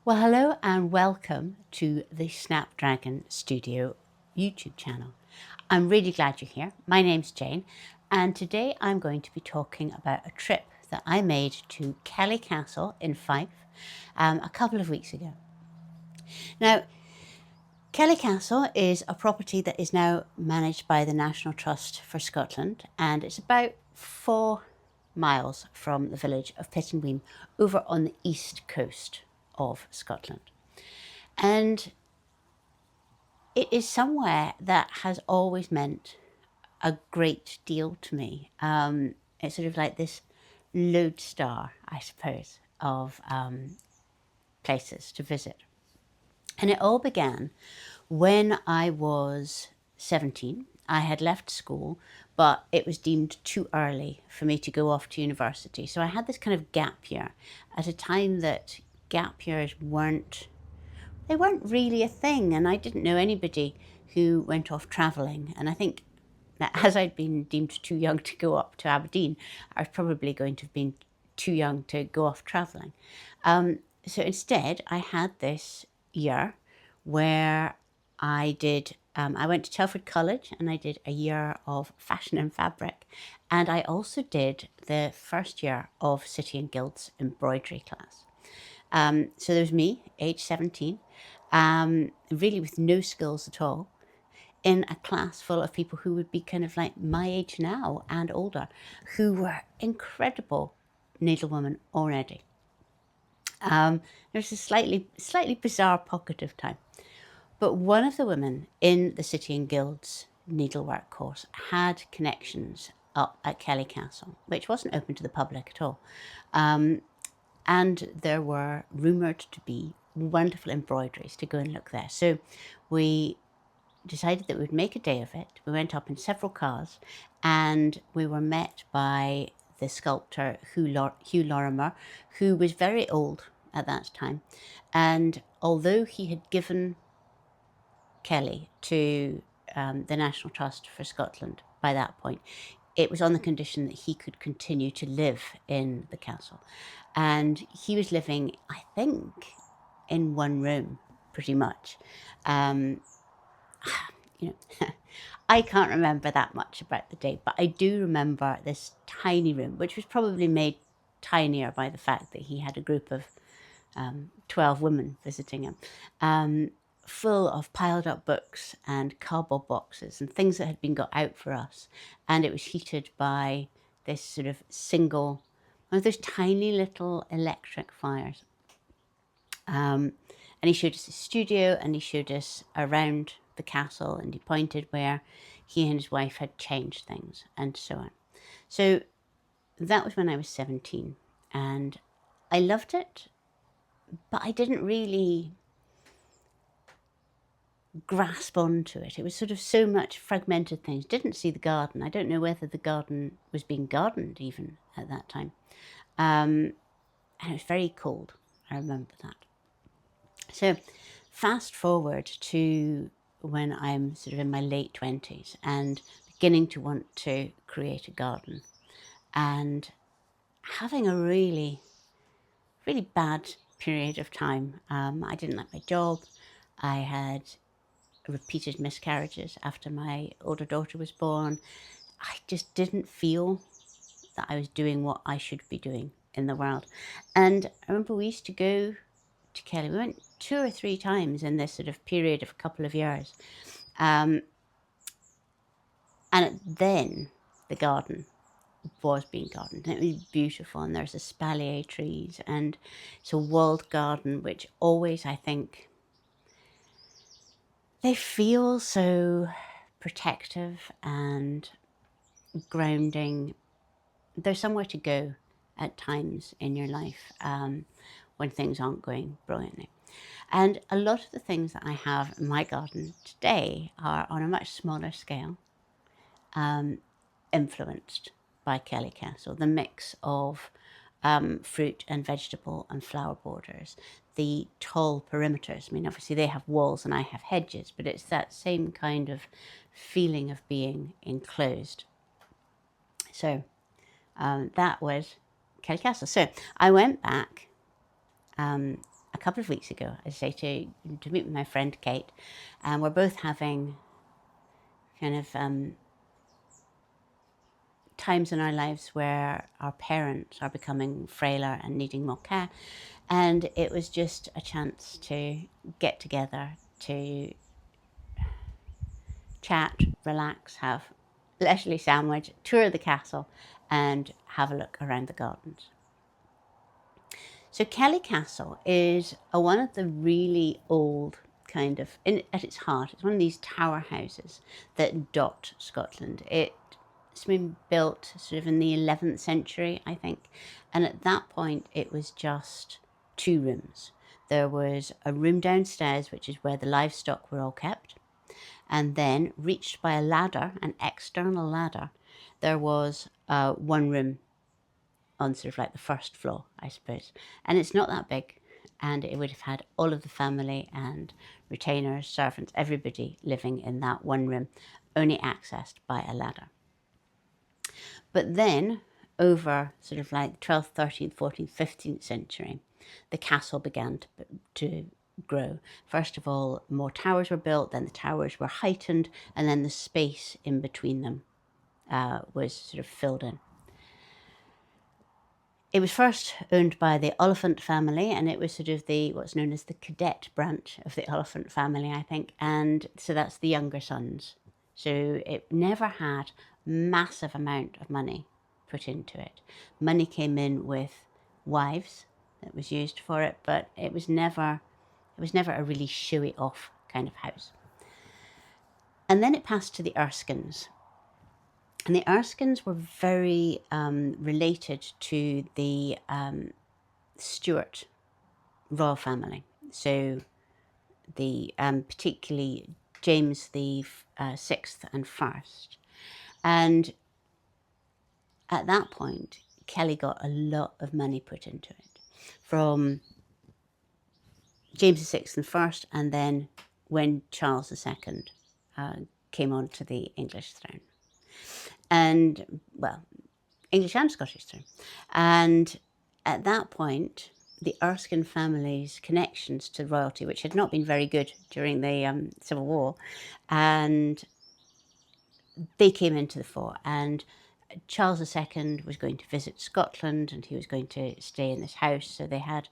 Well, hello and welcome to the Snapdragon Studio YouTube channel. I'm really glad you're here. My name's Jane, and today I'm going to be talking about a trip that I made to Kellie Castle in Fife a couple of weeks ago. Now, Kellie Castle is a property that is now managed by the National Trust for Scotland, and it's about 4 miles from the village of Pittenweem over on the east coast of Scotland. And it is somewhere that has always meant a great deal to me. It's sort of like this lodestar, I suppose, of places to visit. And it all began when I was 17. I had left school, but it was deemed too early for me to go off to university. So I had this kind of gap year at a time that gap years weren't really a thing, and I didn't know anybody who went off travelling. And I think that as I'd been deemed too young to go up to Aberdeen, I was probably going to have been too young to go off travelling. So instead, I had this year where I went to Telford College and I did a year of fashion and fabric. And I also did the first year of City and Guild's embroidery class. So there was me, age 17, really with no skills at all, in a class full of people who would be kind of like my age now and older, who were incredible needlewomen already. There was a slightly bizarre pocket of time. But one of the women in the City and Guild's needlework course had connections up at Kellie Castle, which wasn't open to the public at all. And there were rumoured to be wonderful embroideries to go and look there. So we decided that we would make a day of it. We went up in several cars and we were met by the sculptor Hugh Lorimer, who was very old at that time. And although he had given Kellie to the National Trust for Scotland by that point, it was on the condition that he could continue to live in the castle. And he was living, I think, in one room, pretty much. You know, I can't remember that much about the day, but I do remember this tiny room, which was probably made tinier by the fact that he had a group of 12 women visiting him, full of piled up books and cardboard boxes and things that had been got out for us. And it was heated by this sort of one of those tiny little electric fires. And he showed us his studio and he showed us around the castle and he pointed where he and his wife had changed things and so on. So that was when I was 17 and I loved it, but I didn't really grasp onto it. It was sort of so much fragmented things. Didn't see the garden. I don't know whether the garden was being gardened even at that time. And it was very cold. I remember that. So fast forward to when I'm sort of in my late 20s and beginning to want to create a garden and having a really, really bad period of time. I didn't like my job. I had repeated miscarriages after my older daughter was born. I just didn't feel that I was doing what I should be doing in the world. And I remember we used to go to Kellie. We went 2 or 3 times in this sort of period of a couple of years. And then the garden was being gardened and it was beautiful, and there's espalier trees and it's a walled garden, which always, I think, they feel so protective and grounding. There's somewhere to go at times in your life when things aren't going brilliantly. And a lot of the things that I have in my garden today are on a much smaller scale, influenced by Kellie Castle. The mix of fruit and vegetable and flower borders, the tall perimeters. I mean, obviously they have walls and I have hedges, but it's that same kind of feeling of being enclosed. So that was Kellie Castle. So I went back a couple of weeks ago, as I say, to meet with my friend Kate, and we're both having kind of times in our lives where our parents are becoming frailer and needing more care, and it was just a chance to get together to chat, relax, have a leisurely sandwich, tour the castle, and have a look around the gardens. So Kellie Castle is one of the really old kind of, at its heart, it's one of these tower houses that dot Scotland. It's been built sort of in the 11th century, I think. And at that point, it was just 2 rooms. There was a room downstairs, which is where the livestock were all kept. And then, reached by a ladder, an external ladder, there was 1 room on sort of like the first floor, I suppose. And it's not that big. And it would have had all of the family and retainers, servants, everybody living in that 1 room, only accessed by a ladder. But then, over sort of like 12th, 13th, 14th, 15th century, the castle began to grow. First of all, more towers were built, then the towers were heightened, and then the space in between them was sort of filled in. It was first owned by the Oliphant family, and it was sort of what's known as the cadet branch of the Oliphant family, I think, and so that's the younger sons. So it never had massive amount of money put into it. Money came in with wives that was used for it, but it was never a really showy off kind of house. And then it passed to the Erskines. And the Erskines were very related to the Stuart royal family. So the particularly James the 6th and 1st. And at that point, Kellie got a lot of money put into it from James the 6th and 1st, and then when Charles II came onto the English throne. And, well, English and Scottish throne. And at that point, the Erskine family's connections to royalty, which had not been very good during the Civil War, and they came into the fore. And Charles II was going to visit Scotland, and he was going to stay in this house. So they had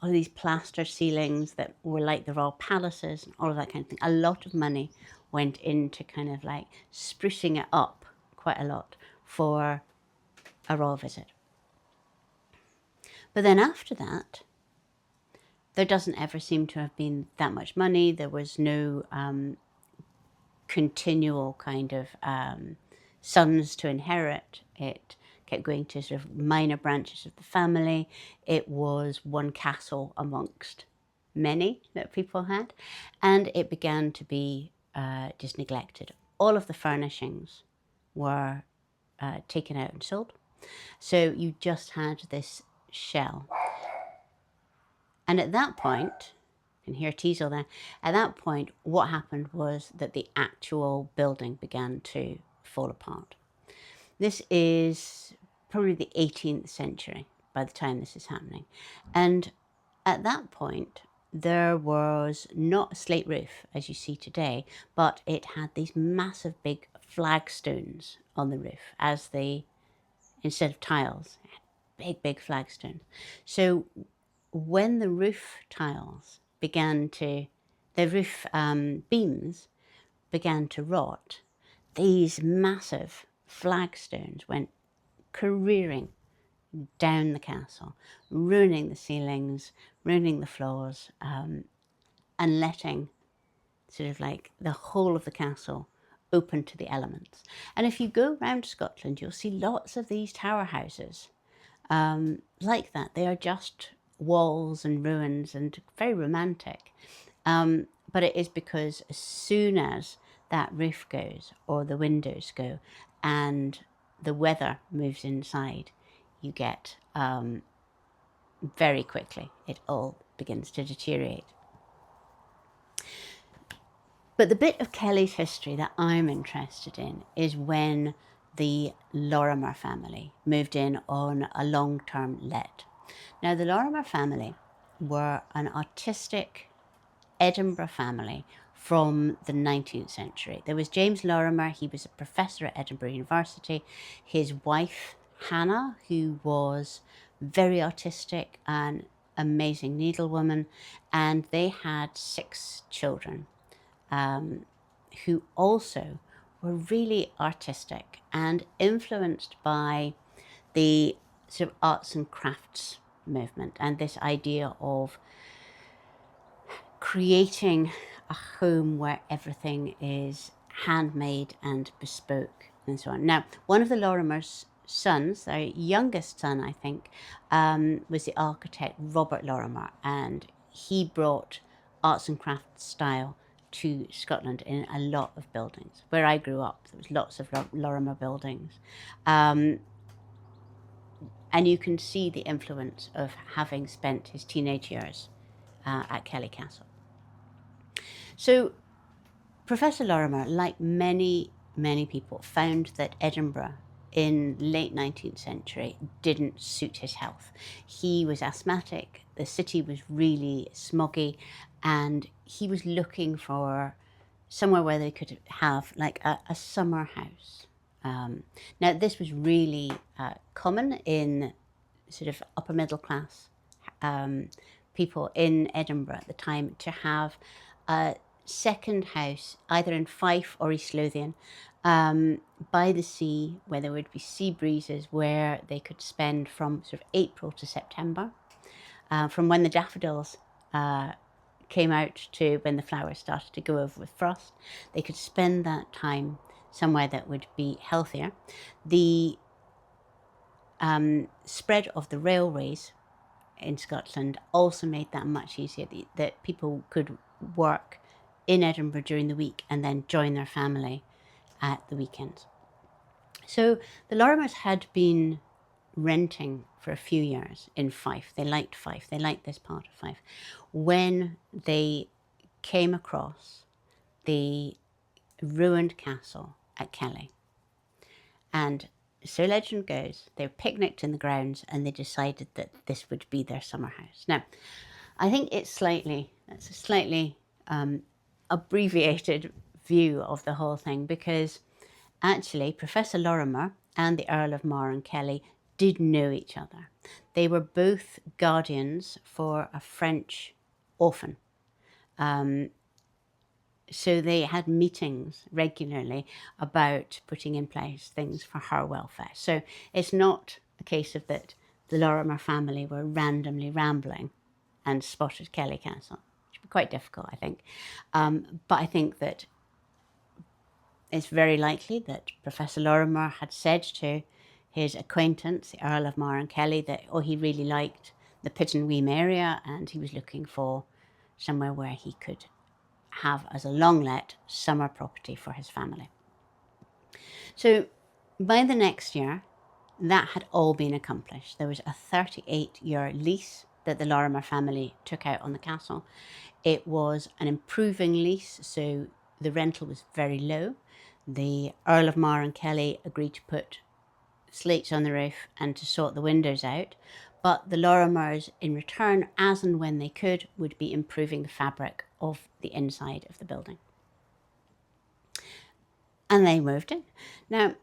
all these plaster ceilings that were like the royal palaces and all of that kind of thing. A lot of money went into kind of like sprucing it up quite a lot for a royal visit. But then after that, there doesn't ever seem to have been that much money. There was no continual kind of sons to inherit. It kept going to sort of minor branches of the family. It was one castle amongst many that people had, and it began to be just neglected. All of the furnishings were taken out and sold. So you just had this shell. And at that point, you can hear Teasel there, at that point, what happened was that the actual building began to fall apart. This is probably the 18th century by the time this is happening. And at that point, there was not a slate roof as you see today, but it had these massive big flagstones on the roof instead of tiles, it had big flagstones. So when the roof beams began to rot, these massive flagstones went careering down the castle, ruining the ceilings, ruining the floors, and letting sort of like the whole of the castle open to the elements. And if you go around Scotland, you'll see lots of these tower houses like that. They are just walls and ruins and very romantic. But it is because as soon as that roof goes or the windows go and the weather moves inside, you get very quickly, it all begins to deteriorate. But the bit of Kellie's history that I'm interested in is when the Lorimer family moved in on a long-term let. Now, the Lorimer family were an artistic Edinburgh family from the 19th century. There was James Lorimer, he was a professor at Edinburgh University. His wife, Hannah, who was very artistic and amazing needlewoman, and they had 6 children who also were really artistic and influenced by the sort of arts and crafts movement and this idea of creating a home where everything is handmade and bespoke and so on. Now, one of the Lorimer's sons, their youngest son, I think, was the architect Robert Laurimer, and he brought arts and crafts style to Scotland in a lot of buildings. Where I grew up, there was lots of Laurimer buildings. And you can see the influence of having spent his teenage years at Kellie Castle. So Professor Lorimer, like many people, found that Edinburgh in late 19th century didn't suit his health. He was asthmatic, the city was really smoggy, and he was looking for somewhere where they could have like a summer house. Now, this was really common in sort of upper middle class people in Edinburgh at the time to have a second house either in Fife or East Lothian by the sea, where there would be sea breezes, where they could spend from sort of April to September, from when the daffodils came out to when the flowers started to go over with frost. They could spend that time somewhere that would be healthier. The spread of the railways in Scotland also made that much easier, that people could work in Edinburgh during the week and then join their family at the weekends. So the Lorimers had been renting for a few years in Fife. They liked Fife. They liked this part of Fife. When they came across the ruined castle at Kellie. And so legend goes, they picnicked in the grounds and they decided that this would be their summer house. Now, I think it's a slightly abbreviated view of the whole thing, because actually Professor Lorimer and the Earl of Mar and Kellie did know each other. They were both guardians for a French orphan. So they had meetings regularly about putting in place things for her welfare. So it's not a case of that the Lorimer family were randomly rambling and spotted Kellie Castle, which would be quite difficult, I think. But I think that it's very likely that Professor Lorimer had said to his acquaintance, the Earl of Mar and Kellie, that he really liked the Pittenweem area and he was looking for somewhere where he could have as a long-let summer property for his family. So by the next year, that had all been accomplished. There was a 38-year lease that the Lorimer family took out on the castle. It was an improving lease, so the rental was very low. The Earl of Mar and Kellie agreed to put slates on the roof and to sort the windows out, but the Lorimers, in return, as and when they could, would be improving the fabric of the inside of the building. And they moved in. Now,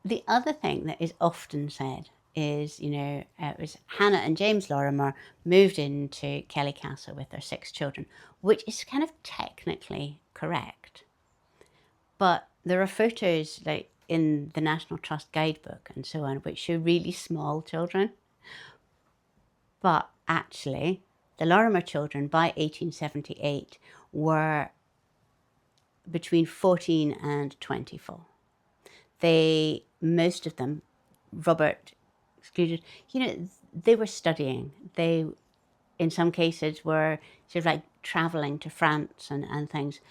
the other thing that is often said is, it was Hannah and James Lorimer moved into Kellie Castle with their 6 children, which is kind of technically correct. But there are photos like in the National Trust guidebook and so on, which show really small children. But actually, the Lorimer children by 1878 were between 14 and 24. Most of them, Robert excluded, they were studying. They, in some cases, were sort of like traveling to France and things.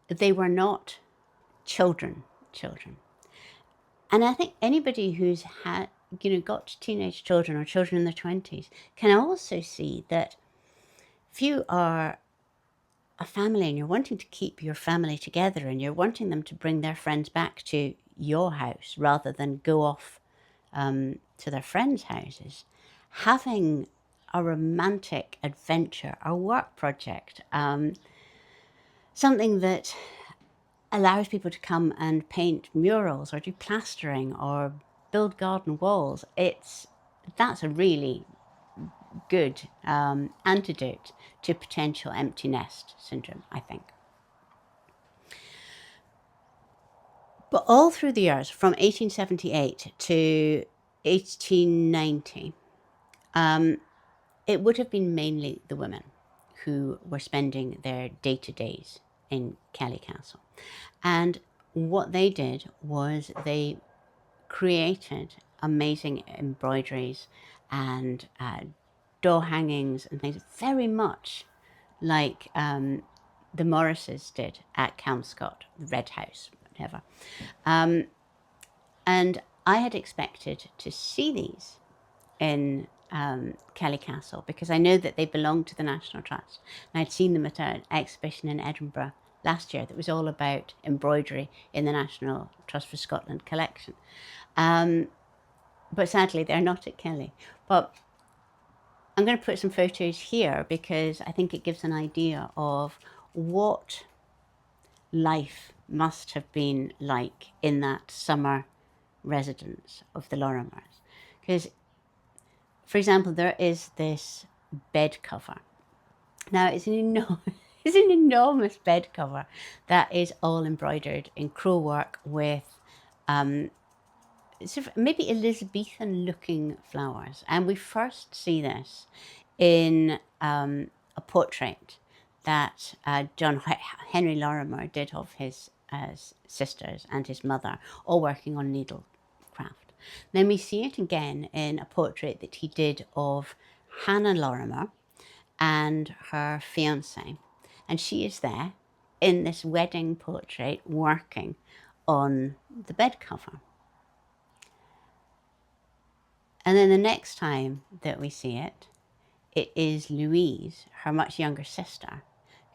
They were not children. And I think anybody who's had, got teenage children or children in their 20s can also see that if you are a family and you're wanting to keep your family together and you're wanting them to bring their friends back to your house rather than go off to their friends' houses, having a romantic adventure, a work project, something that allows people to come and paint murals or do plastering or build garden walls. That's a really good antidote to potential empty nest syndrome, I think. But all through the years, from 1878 to 1890, it would have been mainly the women who were spending their day-to-days in Kellie Castle. And what they did was they created amazing embroideries and door hangings and things, very much like the Morrises did at Kelmscott, the Red House, whatever. And I had expected to see these in Kellie Castle because I know that they belong to the National Trust. And I'd seen them at an exhibition in Edinburgh last year that was all about embroidery in the National Trust for Scotland collection. But sadly, they're not at Kellie. But I'm going to put some photos here because I think it gives an idea of what life must have been like in that summer residence of the Lorimers. Because, for example, there is this bed cover. Now, it's an enormous bed cover that is all embroidered in crewel work with sort of maybe Elizabethan-looking flowers. And we first see this in a portrait that John Henry Lorimer did of his sisters and his mother, all working on needlecraft. Then we see it again in a portrait that he did of Hannah Lorimer and her fiancé. And she is there in this wedding portrait working on the bed cover. And then the next time that we see it, it is Louise, her much younger sister,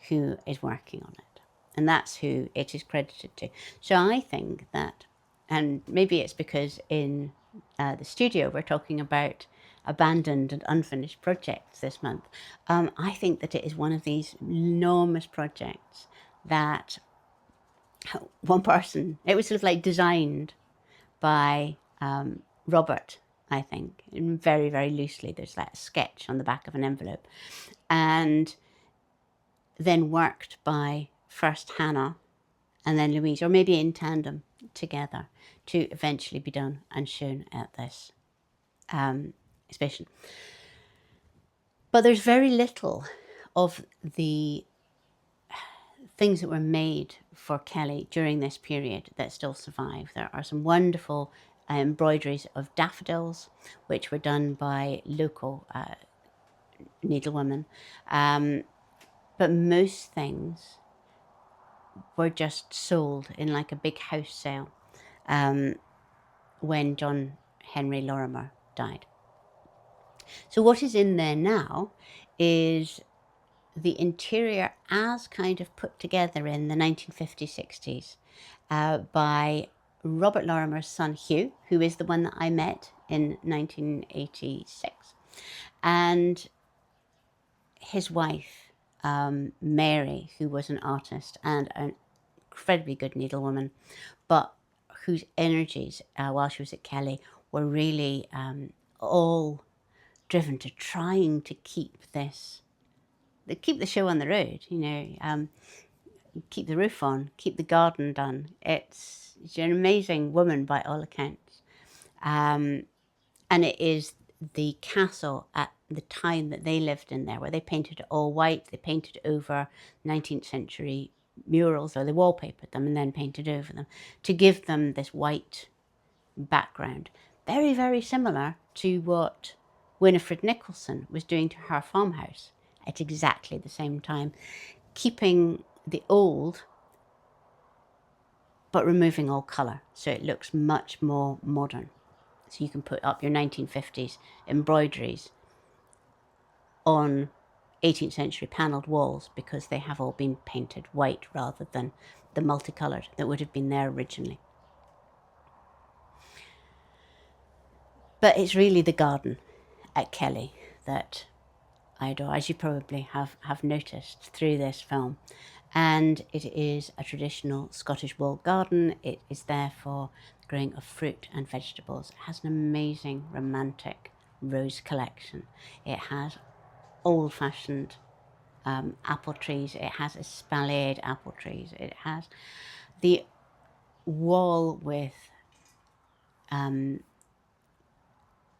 who is working on it. And that's who it is credited to. So I think that, and maybe it's because in the studio we're talking about abandoned and unfinished projects this month. I think that it is one of these enormous projects that one person, it was sort of like designed by Robert, I think, very, very loosely. There's that sketch on the back of an envelope. And then worked by first Hannah and then Louise, or maybe in tandem together, to eventually be done and shown at this exhibition. But there's very little of the things that were made for Kellie during this period that still survive. There are some wonderful embroideries of daffodils, which were done by local needlewomen. But most things were just sold in like a big house sale when John Henry Lorimer died. So what is in there now is the interior as kind of put together in the 1950s, 60s by Robert Lorimer's son Hugh, who is the one that I met in 1986, and his wife Mary, who was an artist and an incredibly good needlewoman, but whose energies while she was at Kellie were really all driven to trying to keep the show on the road, you know, keep the roof on, keep the garden done. She's an amazing woman by all accounts. And it is the castle at the time that they lived in there, where they painted it all white. They painted over 19th century murals, or they wallpapered them and then painted over them to give them this white background. Very, very similar to what Winifred Nicholson was doing to her farmhouse at exactly the same time, keeping the old but removing all colour, so it looks much more modern. So you can put up your 1950s embroideries on 18th century panelled walls because they have all been painted white rather than the multicoloured that would have been there originally. But it's really the garden at Kellie that I adore, as you probably have noticed through this film. And it is a traditional Scottish walled garden. It is there for the growing of fruit and vegetables. It has an amazing romantic rose collection. It has old-fashioned apple trees. It has espaliered apple trees. It has the wall with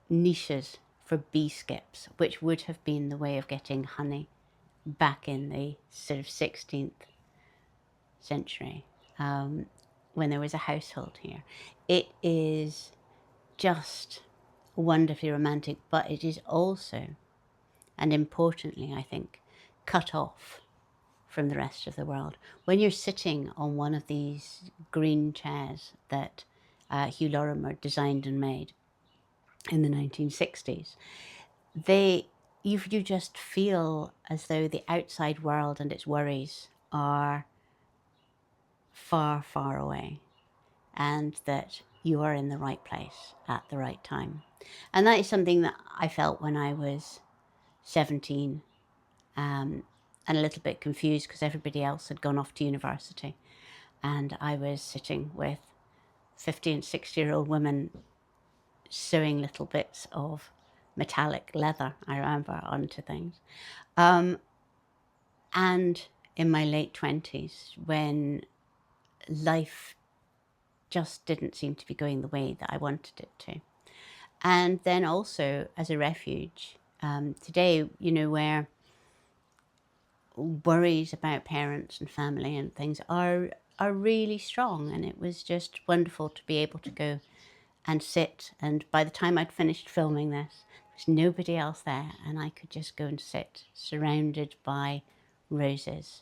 niches for bee skips, which would have been the way of getting honey back in the sort of 16th century, when there was a household here. It is just wonderfully romantic, but it is also, and importantly, I think, cut off from the rest of the world. When you're sitting on one of these green chairs that Hugh Lorimer designed and made in the 1960s, you just feel as though the outside world and its worries are far, far away, and that you are in the right place at the right time. And that is something that I felt when I was 17, and a little bit confused because everybody else had gone off to university, and I was sitting with 50 and 60-year-old women sewing little bits of metallic leather, I remember, onto things. And in my late 20s, when life just didn't seem to be going the way that I wanted it to. And then also as a refuge, today, where worries about parents and family and things are really strong. And it was just wonderful to be able to go and sit. And by the time I'd finished filming this, there was nobody else there. And I could just go and sit surrounded by roses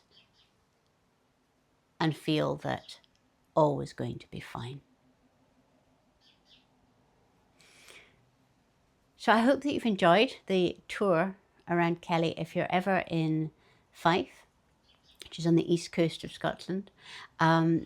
and feel that all was going to be fine. So I hope that you've enjoyed the tour around Kellie. If you're ever in Fife, which is on the east coast of Scotland,